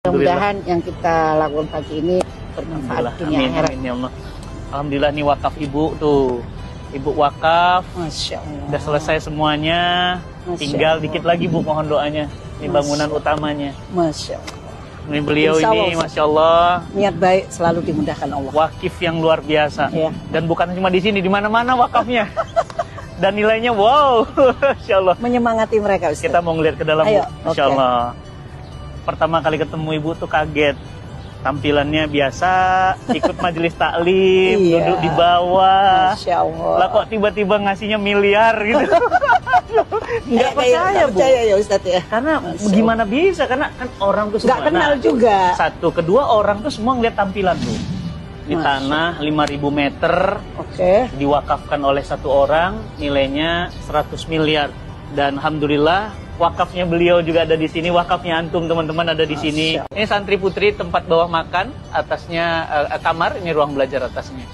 Mudah-mudahan yang kita lakukan pagi ini bermanfaat dunia akhirat. Amin ya Allah. Alhamdulillah nih wakaf ibu tuh. Ibu wakaf. Masya Allah. Udah selesai semuanya. Masya Tinggal Allah. dikit lagi Bu, mohon doanya. Ini bangunan utamanya. Masya Allah. Ini beliau Insya Allah, ini Masya Allah. Niat baik selalu dimudahkan Allah. Wakif yang luar biasa. Ya. Dan bukan cuma di sini, di mana-mana wakafnya. Dan nilainya wow. Masya Allah. Menyemangati mereka Ustaz. Kita mau ngeliat ke dalam Ayo, Bu. Masya oke. Allah. Pertama kali ketemu ibu tuh kaget. Tampilannya biasa, ikut majelis taklim, Iya. duduk di bawah. Masya Allah. Lah kok tiba-tiba ngasihnya miliar gitu. Nggak Nggak percaya, Bu. percaya ya Ustaz ya. Karena Masya gimana bisa? Karena kan orang tuh Nggak semua. kenal Nah, juga. Satu, kedua orang tuh semua ngeliat tampilan Bu. Di Masya. tanah 5.000 meter, Oke. diwakafkan oleh satu orang, nilainya 100 miliar. Dan alhamdulillah wakafnya beliau juga ada di sini, wakafnya antum teman-teman ada di sini. Ini santri putri, tempat bawah makan, atasnya kamar, ini ruang belajar atasnya.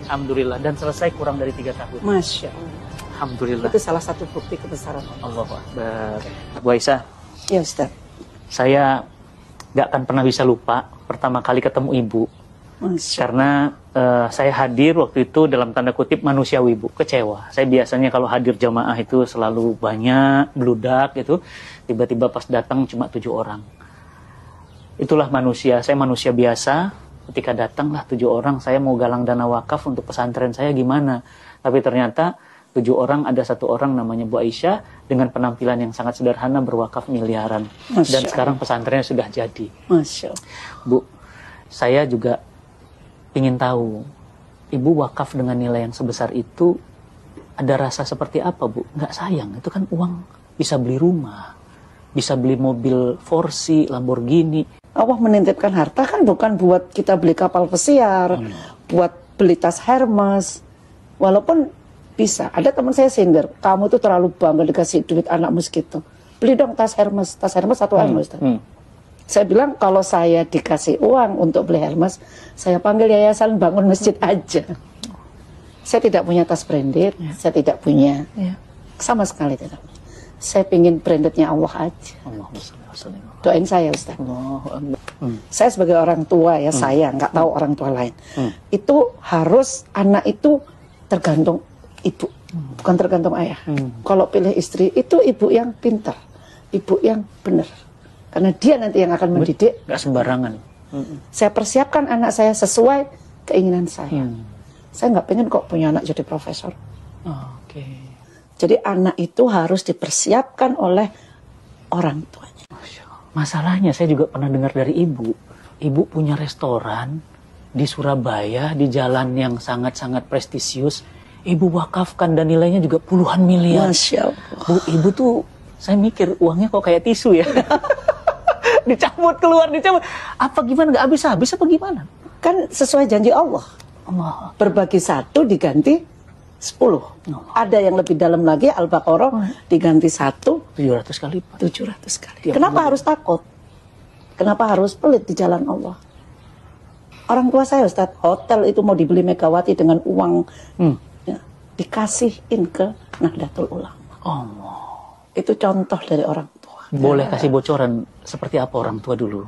Alhamdulillah, dan selesai kurang dari 3 tahun. Masya Allah. Alhamdulillah. Itu salah satu bukti kebesaran Allah. Allahu Akbar. Bu Aisyah, Ya Ustaz. saya gak akan pernah bisa lupa pertama kali ketemu ibu. Masya Karena saya hadir waktu itu dalam tanda kutip manusiawi Bu, kecewa. Saya biasanya kalau hadir jamaah itu selalu banyak, bludak gitu. Tiba-tiba pas datang cuma 7 orang. Itulah manusia, saya manusia biasa. Ketika datanglah 7 orang, saya mau galang dana wakaf untuk pesantren saya gimana. Tapi ternyata 7 orang, ada 1 orang namanya Bu Aisyah dengan penampilan yang sangat sederhana berwakaf miliaran. Masya Dan sekarang pesantrennya sudah jadi. Masya Allah. Bu, saya juga ingin tahu, ibu wakaf dengan nilai yang sebesar itu ada rasa seperti apa Bu? Nggak sayang, itu kan uang bisa beli rumah, bisa beli mobil Forsi, Lamborghini. Allah menitipkan harta kan bukan buat kita beli kapal pesiar, buat beli tas Hermes. Walaupun bisa, ada teman saya sindir, kamu tuh terlalu bangga dikasih duit anakmu segitu. Beli dong tas Hermes 1 Hermes. Saya bilang kalau saya dikasih uang untuk beli Hermes, saya panggil yayasan bangun masjid aja. Saya tidak punya tas branded, saya tidak punya, sama sekali tidak. Saya pingin brandednya Allah aja. Doain saya Ustaz. Saya sebagai orang tua ya, saya nggak tahu orang tua lain. Itu harus anak itu tergantung ibu, bukan tergantung ayah. Kalau pilih istri itu ibu yang pintar, ibu yang benar. Karena dia nanti yang akan mendidik. Nggak sembarangan. Saya persiapkan anak saya sesuai keinginan saya. Saya nggak pengen kok punya anak jadi profesor. Oke. Jadi anak itu harus dipersiapkan oleh orang tuanya. Masalahnya saya juga pernah dengar dari ibu. Ibu punya restoran di Surabaya, di jalan yang sangat-sangat prestisius. Ibu wakafkan dan nilainya juga puluhan miliar. Masya Allah. Bu, ibu tuh, saya mikir uangnya kok kayak tisu ya. Dicabut keluar, dicabut. Apa gimana, nggak habis-habis apa gimana? Kan sesuai janji Allah. Allah. Berbagi 1 diganti 10. Ada yang lebih dalam lagi, Al-Baqarah diganti 1 700 kali Pak. 700 kali. Kenapa harus takut? Kenapa harus pelit di jalan Allah? Orang tua saya Ustaz, hotel itu mau dibeli Megawati dengan uang ya, dikasihin ke Nahdlatul Ulama. Allah. Itu contoh dari orang tua. Boleh kasih bocoran seperti apa orang tua dulu?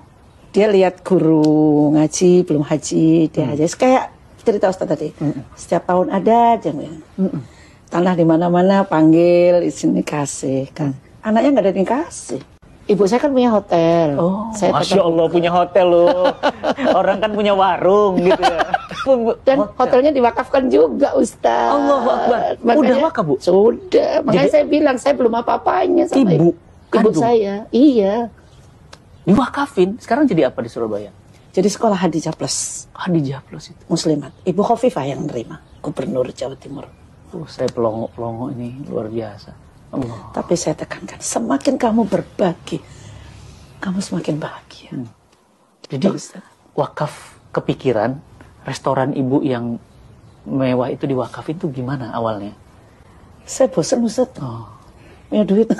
Dia lihat guru ngaji, belum haji, dia haji. Kayak cerita Ustaz tadi, setiap tahun ada aja. Tanah di mana-mana panggil, izin dikasih kan. Anaknya nggak ada yang dikasih. Ibu saya kan punya hotel. Oh, saya Masya Allah punya hotel loh. Orang kan punya warung gitu ya. Dan hotelnya diwakafkan juga Ustaz. Allahu Akbar. Udah wakaf Bu? Sudah. Makanya Jadi, saya bilang saya belum apa-apanya sama ibu ibu kandung? saya. Iya. Diwakafin. Sekarang jadi apa di Surabaya? Jadi sekolah Hadijah Plus. Hadijah Plus itu. Muslimat. Ibu Khofifah yang nerima. Gubernur Jawa Timur. Saya pelongo-pelongo ini luar biasa. Allah. Tapi saya tekankan, semakin kamu berbagi, kamu semakin bahagia. Jadi wakaf kepikiran, restoran ibu yang mewah itu diwakafin tuh gimana awalnya? Saya bosan Ustaz. Punya duit.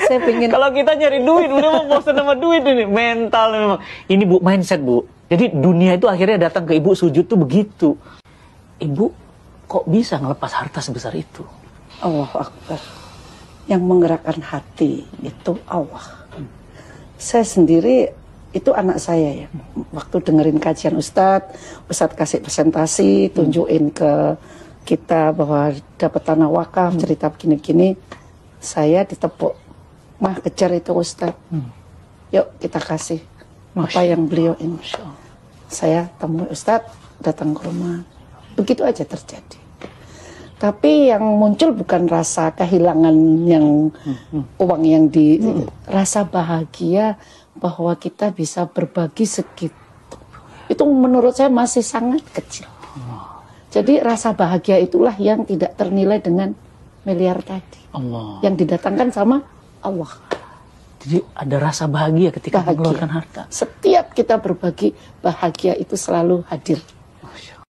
Saya pingin. Kalau kita nyari duit, udah mau bosan sama duit ini. Mental memang. Ini Bu, mindset Bu. Jadi dunia itu akhirnya datang ke ibu sujud tuh begitu. Ibu kok bisa ngelepas harta sebesar itu? Allahu Akbar. Yang menggerakkan hati itu Allah. Saya sendiri itu anak saya ya. Waktu dengerin kajian Ustadz kasih presentasi, tunjukin ke kita bahwa dapat tanah wakaf, cerita begini-begini, saya ditepuk. Mah kejar itu Ustadz. Yuk kita kasih apa yang beliau ini. Saya temui Ustadz, datang ke rumah. Begitu aja terjadi. Tapi yang muncul bukan rasa kehilangan yang uang yang rasa bahagia bahwa kita bisa berbagi segitu. Itu menurut saya masih sangat kecil. Jadi rasa bahagia itulah yang tidak ternilai dengan miliar tadi. Yang didatangkan sama Allah. Jadi ada rasa bahagia ketika mengeluarkan harta. Setiap kita berbagi, bahagia itu selalu hadir.